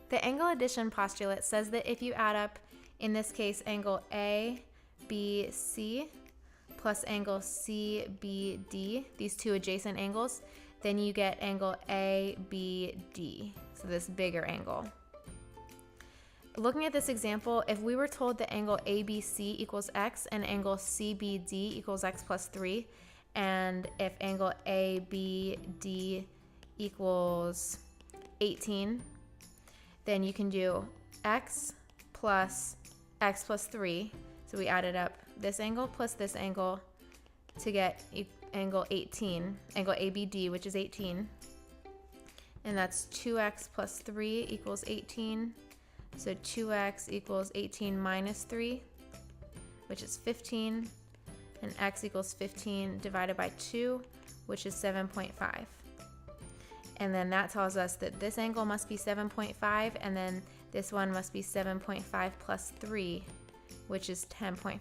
The angle addition postulate says that if you add up, in this case, angle ABC plus angle CBD, these two adjacent angles, then you get angle ABD, so this bigger angle. Looking at this example, if we were told that angle ABC equals x and angle CBD equals x plus 3, and if angle ABD equals 18, then you can do x plus 3. So we added up this angle plus this angle to get angle 18, angle ABD, which is 18. And that's 2x plus 3 equals 18. So 2x equals 18 minus 3, which is 15. And x equals 15 divided by 2, which is 7.5. And then that tells us that this angle must be 7.5, and then this one must be 7.5 plus 3, which is 10.5.